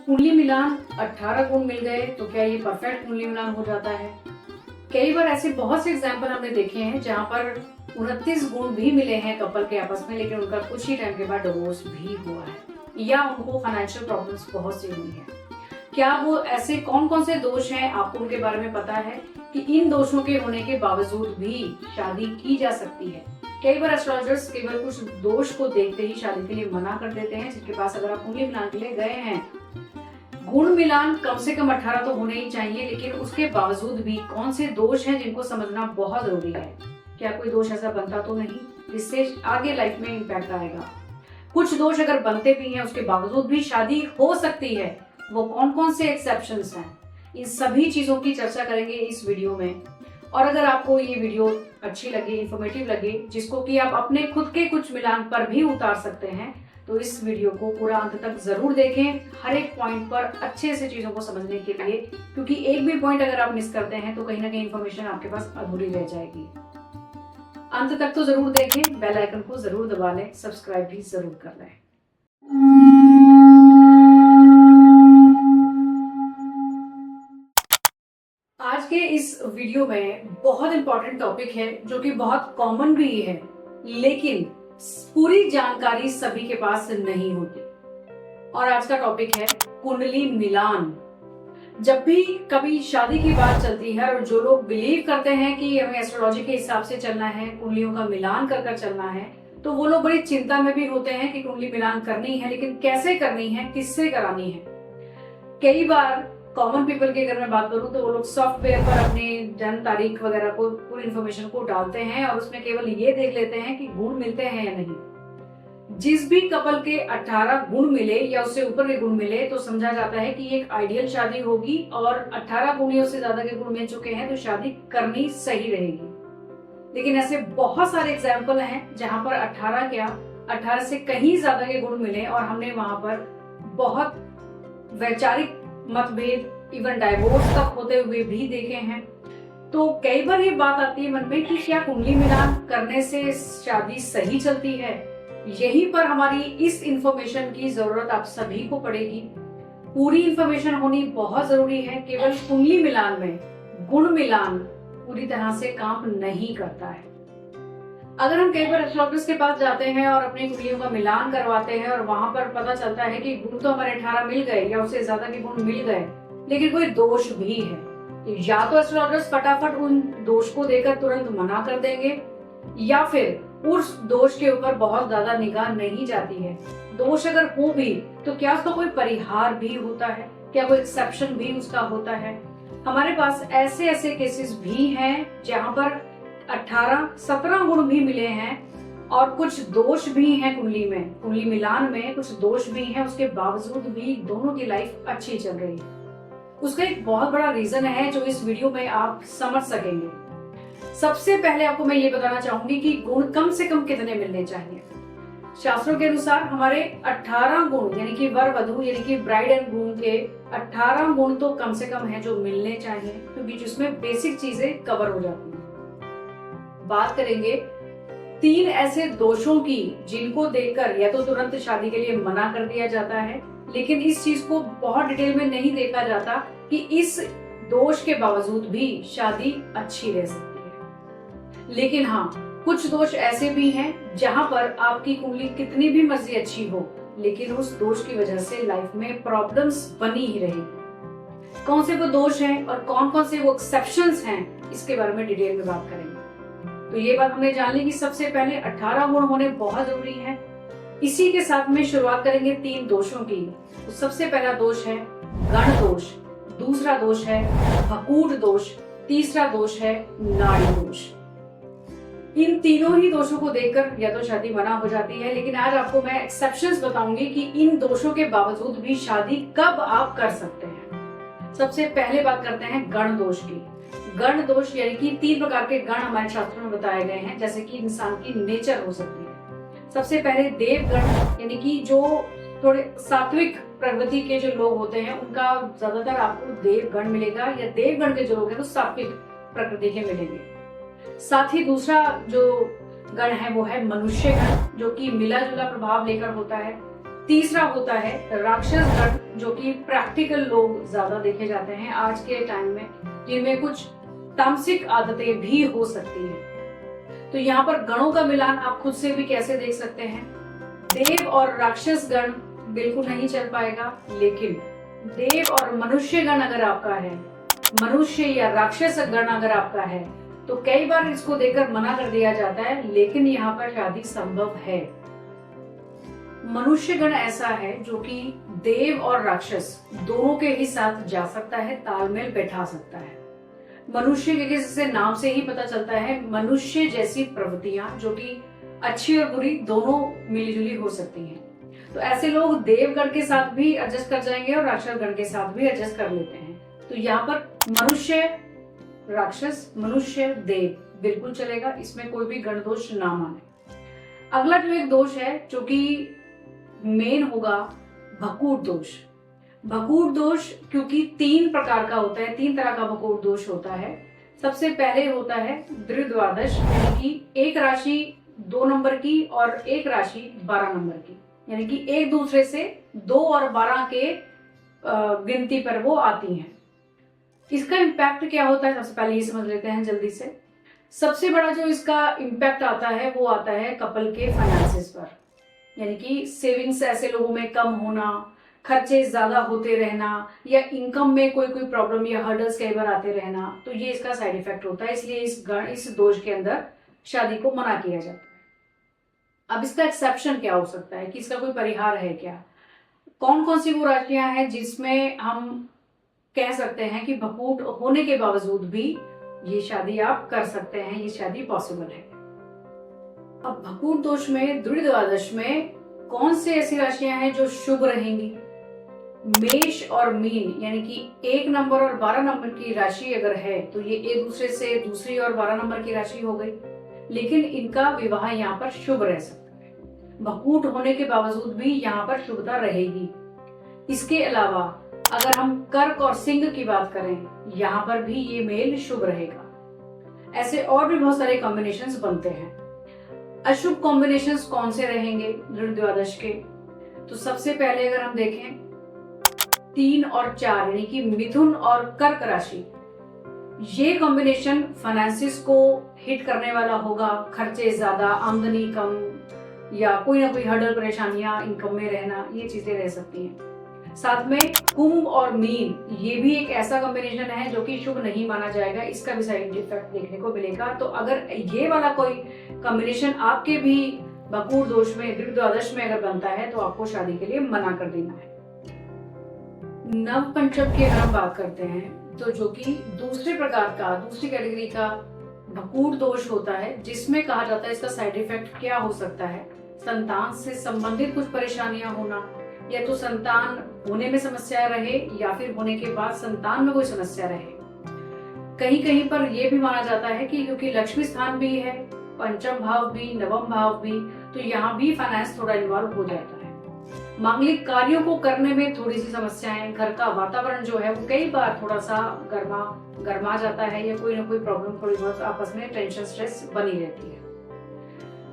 कुंडली मिलान 18 गुण मिल गए तो क्या ये परफेक्ट कुंडली मिलान हो जाता है? कई बार ऐसे बहुत से एग्जाम्पल हमने देखे हैं जहाँ पर 29 गुण भी मिले हैं कपल के आपस में, लेकिन उनका कुछ ही टाइम के बाद डिवोर्स भी हुआ है या उनको फाइनेंशियल प्रॉब्लम्स बहुत सी हुई है। क्या वो ऐसे कौन कौन से दोष हैं, आपको उनके बारे में पता है कि इन दोषों के होने के बावजूद भी शादी की जा सकती है? कई बार एस्ट्रोलॉजर्स केवल कुछ दोष को देखते ही शादी के लिए मना कर देते हैं। जिनके पास अगर आप कुंडली मिलान के लिए गए हैं, गुण मिलान कम से कम 18 तो होने ही चाहिए, लेकिन उसके बावजूद भी कौन से दोष हैं जिनको समझना बहुत जरूरी है। क्या कोई दोष ऐसा बनता तो नहीं जिससे आगे लाइफ में इम्पैक्ट आएगा? कुछ दोष अगर बनते भी हैं उसके बावजूद भी शादी हो सकती है, वो कौन कौन से एक्सेप्शंस हैं? इन सभी चीजों की चर्चा करेंगे इस वीडियो में। और अगर आपको ये वीडियो अच्छी लगे, इंफॉर्मेटिव लगे, जिसको कि आप अपने खुद के कुछ मिलान पर भी उतार सकते हैं, तो इस वीडियो को पूरा अंत तक जरूर देखें, हर एक पॉइंट पर अच्छे से चीजों को समझने के लिए, क्योंकि एक भी पॉइंट अगर आप मिस करते हैं तो कहीं ना कहीं इंफॉर्मेशन आपके पास अधूरी रह जाएगी। अंत तक तो जरूर देखें, बेल आइकन को जरूर दबा लें, सब्सक्राइब भी जरूर कर लें। आज के इस वीडियो में बहुत इंपॉर्टेंट टॉपिक है जो कि बहुत कॉमन भी है, लेकिन पूरी जानकारी सभी के पास नहीं होती। और आज का टॉपिक है कुंडली मिलान। जब भी कभी शादी की बात चलती है और जो लोग बिलीव करते हैं कि हमें एस्ट्रोलॉजी के हिसाब से चलना है, कुंडलियों का मिलान कर कर चलना है, तो वो लोग बड़ी चिंता में भी होते हैं कि कुंडली मिलान करनी है, लेकिन कैसे करनी है, किससे करानी है। कई बार कॉमन पीपल की अगर मैं बात करूं तो वो लोग सॉफ्टवेयर पर अपनी जन्म तारीख वगैरह को, पूरी इन्फॉर्मेशन को डालते हैं और उसमें केवल ये देख लेते हैं कि गुण मिलते हैं या नहीं। जिस भी कपल के 18 गुण मिले या उससे ऊपर के गुण मिले तो समझा जाता है कि एक आइडियल शादी होगी, और 18 गुण या उससे ज्यादा के गुण मिल चुके हैं तो शादी करनी सही रहेगी। लेकिन ऐसे बहुत सारे एग्जाम्पल हैं जहां पर 18 क्या, 18 से कहीं ज्यादा के गुण मिले और हमने वहां पर बहुत वैचारिक मतभेद, इवन डाइवोर्स तक होते हुए भी देखे हैं। तो कई बार ये बात आती है मन में कि क्या कुंडली मिलान करने से शादी सही चलती है? यहीं पर हमारी इस इंफॉर्मेशन की जरूरत आप सभी को पड़ेगी। पूरी इंफॉर्मेशन होनी बहुत जरूरी है। केवल कुंडली मिलान में गुण मिलान पूरी तरह से काम नहीं करता है। अगर हम कई बार एस्ट्रोलॉजर्स के पास जाते हैं और अपनी कुंडलियों का मिलान करवाते हैं और वहां पर पता चलता है कि गुण तो हमारे 18 मिल गए या उससे ज्यादा के गुण मिल गए, लेकिन कोई दोष भी है, तो या तो एस्ट्रोलॉजर्स फटाफट उन दोष को देकर तुरंत मना कर देंगे, या फिर उस दोष के ऊपर बहुत ज्यादा निगाह नहीं जाती है। दोष अगर हो भी तो क्या उसका कोई परिहार भी होता है? क्या कोई एक्सेप्शन भी उसका होता है? हमारे पास ऐसे ऐसे केसेस भी हैं जहां पर 17 गुण भी मिले हैं और कुछ दोष भी हैं कुंडली में, कुंडली मिलान में कुछ दोष भी हैं, उसके बावजूद भी दोनों की लाइफ अच्छी चल रही है। उसका एक बहुत बड़ा रीजन है जो इस वीडियो में आप समझ सकेंगे। सबसे पहले आपको मैं ये बताना चाहूंगी कि गुण कम से कम कितने मिलने चाहिए। शास्त्रों के अनुसार हमारे 18 गुण यानी कि वर वधु यानी कि ब्राइड एंड ग्रूम के 18 गुण तो कम से कम है जो मिलने चाहिए, क्योंकि जिसमें बेसिक चीजें कवर हो जाती है। बात करेंगे 3 ऐसे दोषों की जिनको देखकर या तो तुरंत शादी के लिए मना कर दिया जाता है, लेकिन इस चीज को बहुत डिटेल में नहीं देखा जाता कि इस दोष के बावजूद भी शादी अच्छी रह सकती है। लेकिन हाँ, कुछ दोष ऐसे भी हैं जहां पर आपकी कुंडली कितनी भी मर्जी अच्छी हो, लेकिन उस दोष की वजह से लाइफ में प्रॉब्लम्स बनी ही रहेगी। कौन से वो दोष हैं और कौन कौन से वो एक्सेप्शंस हैं, इसके बारे में डिटेल में बात करेंगे। तो ये बात हमने जान ली कि सबसे पहले 18 गुण होने बहुत जरूरी है। इसी के साथ में शुरुआत करेंगे 3 दोषों की। तो सबसे पहला दोष है गण दोष, दूसरा दोष है भकूट दोष, तीसरा दोष है नाड़ी दोष। इन तीनों ही दोषों को देखकर या तो शादी मना हो जाती है, लेकिन आज आपको मैं एक्सेप्शंस बताऊंगी कि इन दोषों के बावजूद भी शादी कब आप कर सकते हैं। सबसे पहले बात करते हैं गण दोष की। गण दोष यानी कि 3 प्रकार के गण हमारे शास्त्रों में बताए गए हैं, जैसे कि इंसान की नेचर हो सकती है। सबसे पहले देवगण, यानी कि जो थोड़े सात्विक प्रवृत्ति के जो लोग होते हैं उनका ज्यादातर आपको देवगण मिलेगा, या देवगण के जो लोग हैं वो सात्विक प्रकृति के मिलेंगे। साथ ही दूसरा जो गण है वो है मनुष्य गण, जो कि मिला जुला प्रभाव लेकर होता है। तीसरा होता है राक्षस गण, जो कि प्रैक्टिकल लोग ज्यादा देखे जाते हैं आज के टाइम में, जिनमें कुछ तामसिक आदतें भी हो सकती हैं। तो यहाँ पर गणों का मिलान आप खुद से भी कैसे देख सकते हैं। देव और राक्षस गण बिल्कुल नहीं चल पाएगा, लेकिन देव और मनुष्य गण अगर आपका है, मनुष्य या राक्षस गण अगर आपका है, तो कई बार इसको देकर मना कर दिया जाता है, लेकिन यहाँ पर शादी संभव है। मनुष्य गण ऐसा है जो कि देव और राक्षस दोनों के ही साथ जा सकता है, तालमेल बैठा सकता है। मनुष्य के जैसे नाम से ही पता चलता है, मनुष्य जैसी प्रवृत्तियां जो कि अच्छी और बुरी दोनों मिलीजुली हो सकती हैं। तो ऐसे लोग देवगण के साथ भी एडजस्ट कर जाएंगे और राक्षस गण के साथ भी एडजस्ट कर लेते हैं। तो यहाँ पर मनुष्य राक्षस, मनुष्य देव बिल्कुल चलेगा, इसमें कोई भी गण दोष ना माने। अगला जो एक दोष है जो कि मेन होगा, भकूट दोष। भकूट दोष क्योंकि 3 प्रकार का होता है, 3 तरह का भकूट दोष होता है। सबसे पहले होता है द्विद्वादश, यानी कि एक राशि 2 नंबर की और एक राशि 12 नंबर की, यानी कि एक दूसरे से 2 और 12 के गिनती पर वो आती हैं। इसका इम्पैक्ट क्या होता है, सबसे पहले ये समझ लेते हैं जल्दी से। सबसे बड़ा जो इसका इम्पैक्ट आता है वो आता है कपल के फाइनेंसेस पर, यानी कि सेविंग्स ऐसे लोगों में कम होना, खर्चे ज्यादा होते रहना, या इनकम में कोई प्रॉब्लम या हर्डल्स कई बार आते रहना, तो ये इसका साइड इफेक्ट होता है। इसलिए इस दोष के अंदर शादी को मना किया जाता है। अब इसका एक्सेप्शन क्या हो सकता है, कि इसका कोई परिहार है क्या? कौन कौन सी वो राशियां हैं जिसमें हम कह सकते हैं कि भकूट होने के बावजूद भी ये शादी आप कर सकते हैं, ये शादी पॉसिबल है। अब भकूट दोष में, द्विद्वादश में कौन से ऐसी राशियां हैं जो शुभ रहेंगी? मेष और मीन, यानी कि 1 नंबर और 12 नंबर की राशि अगर है तो ये एक दूसरे से दूसरी और 12 नंबर की राशि हो गई, लेकिन इनका विवाह यहाँ पर शुभ रह सकता है। भकूट होने के बावजूद भी यहाँ पर शुभता रहेगी। इसके अलावा अगर हम कर्क और सिंह की बात करें, यहाँ पर भी ये मेल शुभ रहेगा। ऐसे और भी बहुत सारे कॉम्बिनेशंस बनते हैं। अशुभ कॉम्बिनेशंस कौन से रहेंगे द्विद्वादश के? तो सबसे पहले अगर हम देखें 3 और 4, यानी कि मिथुन और कर्क राशि, ये कॉम्बिनेशन फाइनेंसिस को हिट करने वाला होगा। खर्चे ज्यादा, आमदनी कम, या कोई ना कोई हर्डल, परेशानियां इनकम में रहना, ये चीजें रह सकती हैं। साथ में कुंभ और मीन, ये भी एक ऐसा कॉम्बिनेशन है जो कि शुभ नहीं माना जाएगा, इसका भी साइड इफेक्ट देखने को मिलेगा। तो अगर ये वाला कोई कॉम्बिनेशन आपके भी भकूट दोष में, द्विद्वादश में अगर बनता है, तो आपको शादी के लिए मना कर देना है। नव पंचम की अगर हम बात करते हैं, तो जो कि दूसरे प्रकार का, दूसरी कैटेगरी का भकूट दोष होता है, जिसमें कहा जाता है इसका साइड इफेक्ट क्या हो सकता है। संतान से संबंधित कुछ परेशानियां होना, या तो संतान होने में समस्या रहे या फिर होने के बाद संतान में कोई समस्या रहे। कहीं कहीं पर यह भी माना जाता है कि क्योंकि लक्ष्मी स्थान भी है, पंचम भाव भी, नवम भाव भी, तो यहाँ भी फाइनेंस थोड़ा इन्वॉल्व हो जाता है। मांगलिक कार्यों को करने में थोड़ी सी समस्याएं, घर का वातावरण जो है वो कई बार थोड़ा सा गर्मा जाता है, या कोई ना कोई प्रॉब्लम थोड़ी बहुत आपस में टेंशन, स्ट्रेस बनी रहती है।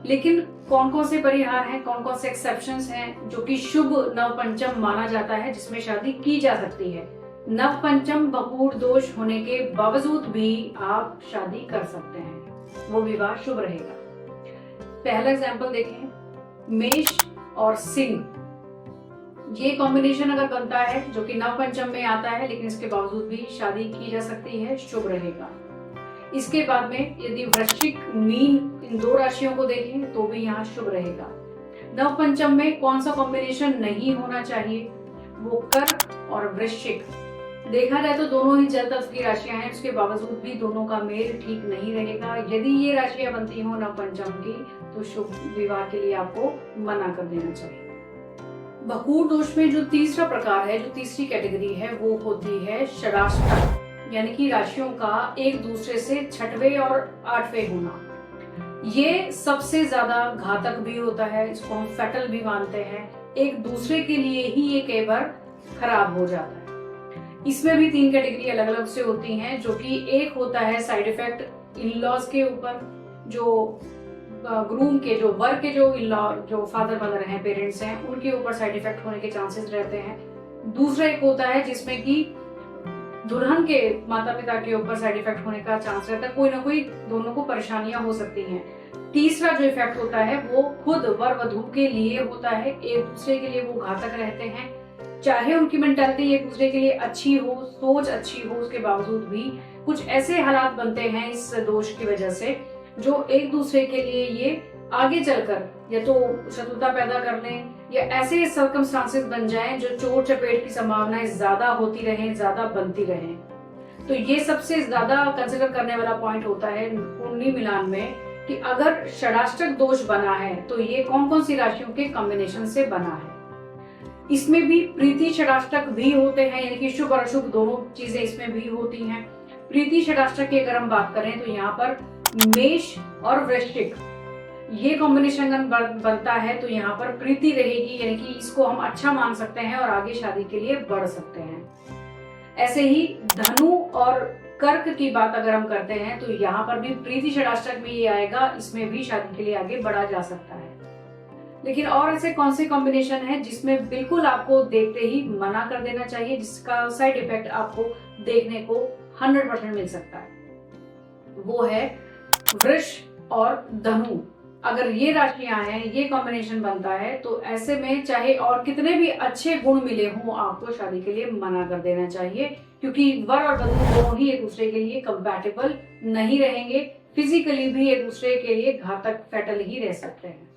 लेकिन कौन कौन से परिहार हैं, कौन कौन से एक्सेप्शंस हैं जो कि शुभ नव पंचम माना जाता है, जिसमें शादी की जा सकती है। नव पंचम भकूट दोष होने के बावजूद भी आप शादी कर सकते हैं, वो विवाह शुभ रहेगा। पहला एग्जाम्पल देखें, मेष और सिंह, ये कॉम्बिनेशन अगर बनता है जो कि नव पंचम में आता है, लेकिन इसके बावजूद भी शादी की जा सकती है, शुभ रहेगा। इसके बाद में यदि वृश्चिक, मीन, इन 2 राशियों को देखें तो भी यहाँ शुभ रहेगा। नव पंचम में कौन सा कॉम्बिनेशन नहीं होना चाहिए, वो कर्क और वृश्चिक। देखा जाए तो दोनों ही जल तत्व की राशियां हैं, उसके बावजूद भी दोनों का मेल ठीक नहीं रहेगा। यदि ये राशियां बनती हो नव पंचम की, तो शुभ विवाह के लिए आपको मना कर देना चाहिए। भकूट दोष में जो तीसरा प्रकार है, जो तीसरी कैटेगरी है, वो होती है षडाष्टक, यानी कि राशियों का एक दूसरे से 6वें और 8वें होना। ये सबसे ज्यादा घातक भी होता है, इसको हम फैटल भी मानते हैं। एक दूसरे के लिए ही ये कई बार खराब हो जाता है। इसमें भी 3 कैटेगरी अलग अलग से होती हैं, जो कि एक होता है साइड इफेक्ट इन लॉज के ऊपर, जो ग्रूम के जो वर के जो इन-लॉ जो फादर मदर हैं, पेरेंट्स हैं, उनके ऊपर साइड इफेक्ट होने के चांसेस रहते हैं। दूसरा एक होता है जिसमें कि दुल्हन के माता पिता के ऊपर साइड इफेक्ट होने का चांस रहता है, कोई ना कोई दोनों को परेशानियां हो सकती हैं। तीसरा जो इफेक्ट होता है वो खुद वर वधू के लिए होता है, एक दूसरे के लिए वो घातक रहते हैं। चाहे उनकी मेंटालिटी एक दूसरे के लिए अच्छी हो, सोच अच्छी हो, उसके बावजूद भी कुछ ऐसे हालात बनते हैं इस दोष की वजह से जो एक दूसरे के लिए ये आगे चलकर या तो शत्रुता पैदा कर लें या ऐसे सर्कमस्टांसेस बन जाएं जो चोट चपेट की संभावनाएं ज्यादा होती रहें, ज्यादा बनती रहें। तो ये सबसे ज्यादा कंसिडर करने वाला पॉइंट होता है कुंडली मिलान में कि अगर षडाष्टक दोष बना है तो ये कौन कौन सी राशियों के कॉम्बिनेशन से बना है। इसमें भी प्रीति षडाष्टक भी होते हैं, यानी कि शुभ और अशुभ दोनों चीजें इसमें भी होती हैं। प्रीति षडाष्टक की अगर हम बात करें तो यहाँ पर मेष और वृश्चिक ये कॉम्बिनेशन बनता है तो यहाँ पर प्रीति रहेगी, यानी कि इसको हम अच्छा मान सकते हैं और आगे शादी के लिए बढ़ सकते हैं। ऐसे ही धनु और कर्क की बात अगर हम करते हैं तो यहाँ पर भी प्रीति षडाष्टक में ये आएगा, इसमें भी शादी के लिए आगे बढ़ा जा सकता है। लेकिन और ऐसे कौन से कॉम्बिनेशन है जिसमें बिल्कुल आपको देखते ही मना कर देना चाहिए, जिसका साइड इफेक्ट आपको देखने को 100% मिल सकता है, वो है वृष और धनु। अगर ये राशियां हैं, ये कॉम्बिनेशन बनता है तो ऐसे में चाहे और कितने भी अच्छे गुण मिले हों आपको शादी के लिए मना कर देना चाहिए, क्योंकि वर और वधू दोनों ही एक दूसरे के लिए कंपैटिबल नहीं रहेंगे, फिजिकली भी एक दूसरे के लिए घातक फैटल ही रह सकते हैं।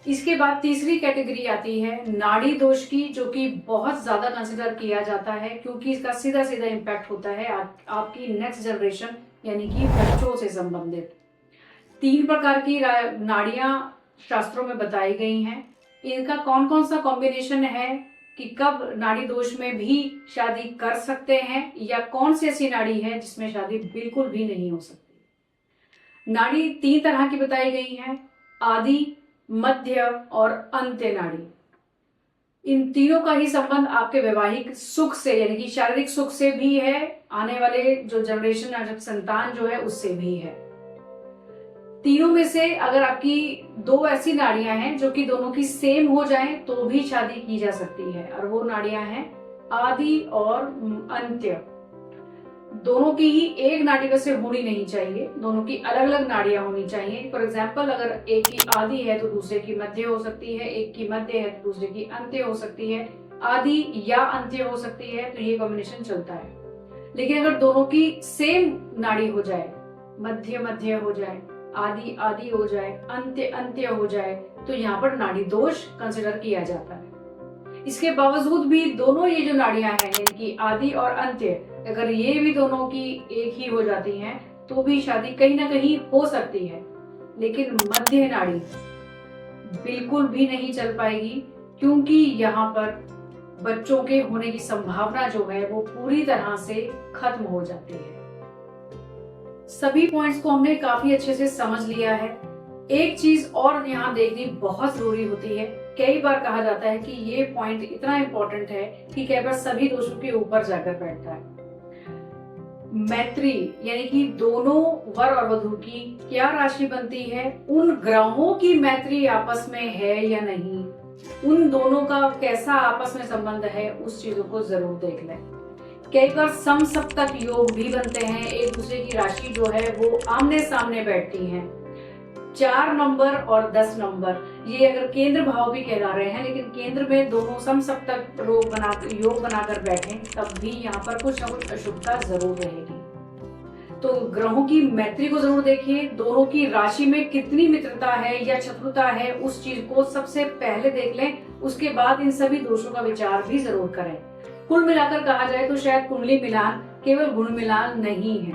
इसके बाद तीसरी कैटेगरी आती है नाड़ी दोष की, जो कि बहुत ज्यादा कंसिडर किया जाता है क्योंकि इसका सीधा सीधा इम्पैक्ट होता है आपकी नेक्स्ट जनरेशन यानी कि बच्चों से संबंधित। 3 प्रकार की नाड़ियां शास्त्रों में बताई गई हैं। इनका कौन कौन सा कॉम्बिनेशन है कि कब नाड़ी दोष में भी शादी कर सकते हैं या कौन सी ऐसी नाड़ी है जिसमें शादी बिल्कुल भी नहीं हो सकती। नाड़ी 3 तरह की बताई गई हैं, आदि, मध्य और अंत्य नाड़ी। इन तीनों का ही संबंध आपके वैवाहिक सुख से यानी कि शारीरिक सुख से भी है, आने वाले जो जनरेशन संतान जो है उससे भी है। तीनों में से अगर आपकी 2 ऐसी नाड़ियां हैं जो कि दोनों की सेम हो जाएं तो भी शादी की जा सकती है, और वो नाड़ियां हैं आदि और अंत्य। दोनों की ही एक नाड़ी वैसे होनी नहीं चाहिए, दोनों की अलग अलग नाड़ियां होनी चाहिए। फॉर एग्जाम्पल अगर एक की आदि है तो दूसरे की मध्य हो सकती है, एक की मध्य है तो दूसरे की अंत्य हो सकती है, आदि या अंत्य हो सकती है, तो ये कॉम्बिनेशन चलता है। लेकिन अगर दोनों की सेम नाड़ी हो जाए, मध्य मध्य हो जाए, आदि आदि हो जाए, अंत्य अंत्य हो जाए, तो यहाँ पर नाड़ी दोष कंसिडर किया जाता है। इसके बावजूद भी दोनों ये जो नाड़ियां हैं यानी कि आदि और अंत्य, अगर ये भी दोनों की एक ही हो जाती हैं तो भी शादी कहीं ना कहीं हो सकती है। लेकिन मध्य नाड़ी बिल्कुल भी नहीं चल पाएगी, क्योंकि यहाँ पर बच्चों के होने की संभावना जो है वो पूरी तरह से खत्म हो जाती है। सभी पॉइंट्स को हमने काफी अच्छे से समझ लिया है। एक चीज और यहाँ देखनी बहुत जरूरी होती है, कई बार कहा जाता है कि ये पॉइंट इतना इम्पोर्टेंट है कि कई बार सभी दोषों के ऊपर जाकर बैठता है। मैत्री यानी कि दोनों वर और वधू की क्या राशि बनती है, उन ग्रहों की मैत्री आपस में है या नहीं, उन दोनों का कैसा आपस में संबंध है, उस चीजों को जरूर देख लें। कई बार समसप्तक योग भी बनते हैं, एक दूसरे की राशि जो है वो आमने सामने बैठती है। 4 नंबर और 10 नंबर ये अगर केंद्र भाव भी कहला रहे हैं, लेकिन केंद्र में दोनों समसप्तक योग बनाकर बैठे तब भी यहाँ पर कुछ ना कुछ अशुभता जरूर रहेगी। तो ग्रहों की मैत्री को जरूर देखिए, दोनों की राशि में कितनी मित्रता है या शत्रुता है उस चीज को सबसे पहले देख लें, उसके बाद इन सभी दोषों का विचार भी जरूर करें। कुल मिलाकर कहा जाए तो शायद कुंडली मिलान केवल गुण मिलान नहीं है,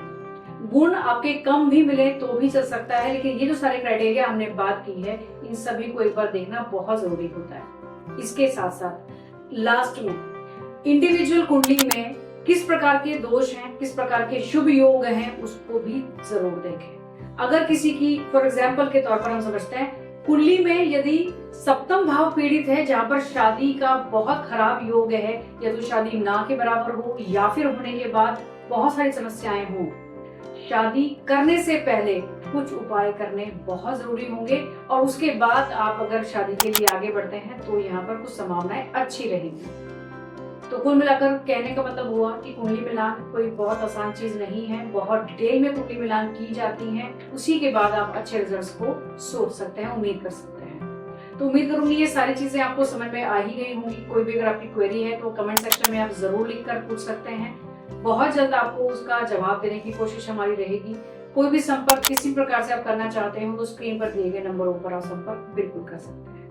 गुण आपके कम भी मिले तो भी चल सकता है, लेकिन ये जो सारे क्राइटेरिया हमने बात की है इन सभी को एक बार देखना बहुत जरूरी होता है। इसके साथ साथ लास्ट में इंडिविजुअल कुंडली में किस प्रकार के दोष हैं, किस प्रकार के शुभ योग हैं, उसको भी जरूर देखें। अगर किसी की फॉर एग्जाम्पल के तौर पर हम समझते हैं कुंडली में यदि सप्तम भाव पीड़ित है जहां पर शादी का बहुत खराब योग है, या तो शादी ना के बराबर हो या फिर होने के बाद बहुत सारी समस्याएं हों, शादी करने से पहले कुछ उपाय करने बहुत जरूरी होंगे और उसके बाद आप अगर शादी के लिए आगे बढ़ते हैं तो यहाँ पर कुछ संभावनाएं अच्छी रहेंगी। तो कुल मिलाकर कहने का मतलब हुआ कि कुंडली मिलान कोई बहुत आसान चीज नहीं है, बहुत डिटेल में कुंडली मिलान की जाती है, उसी के बाद आप अच्छे रिजल्ट्स को सोच सकते हैं, उम्मीद कर सकते हैं। तो उम्मीद करूंगी ये सारी चीजें आपको समझ में आ ही गई होंगी। कोई भी अगर आपकी क्वेरी है तो कमेंट सेक्शन में आप जरूर लिख कर पूछ सकते हैं। बहुत जल्द आपको उसका जवाब देने की कोशिश हमारी रहेगी। कोई भी संपर्क किसी प्रकार से आप करना चाहते हो तो स्क्रीन पर दिए गए नंबरों पर आप संपर्क बिल्कुल कर सकते हैं।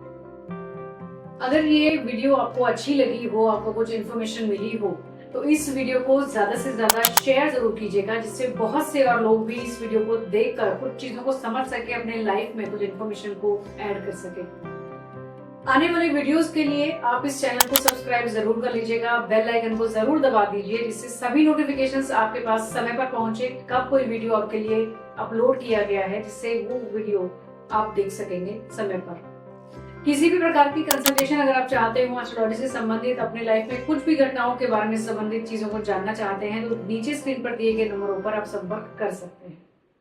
अगर ये वीडियो आपको अच्छी लगी हो, आपको कुछ इन्फॉर्मेशन मिली हो, तो इस वीडियो को ज्यादा से ज्यादा शेयर जरूर कीजिएगा, जिससे बहुत से और लोग भी इस वीडियो को देखकर कुछ चीजों को समझ सके, अपने लाइफ में कुछ इन्फॉर्मेशन को ऐड कर सके। आने वाले वीडियोस के लिए आप इस चैनल को सब्सक्राइब जरूर कर लीजिएगा, बेल आइकन को जरूर दबा दीजिए, जिससे सभी नोटिफिकेशंस आपके पास समय पर पहुंचे, कब कोई वीडियो आपके लिए अपलोड किया गया है, जिससे वो वीडियो आप देख सकेंगे समय पर। किसी भी प्रकार की कंसल्टेशन अगर आप चाहते हो, एस्ट्रोलॉजी से संबंधित, अपने लाइफ में कुछ भी घटनाओं के बारे में संबंधित चीजों को जानना चाहते हैं, तो नीचे स्क्रीन पर दिए गए नंबरों पर आप संपर्क कर सकते हैं।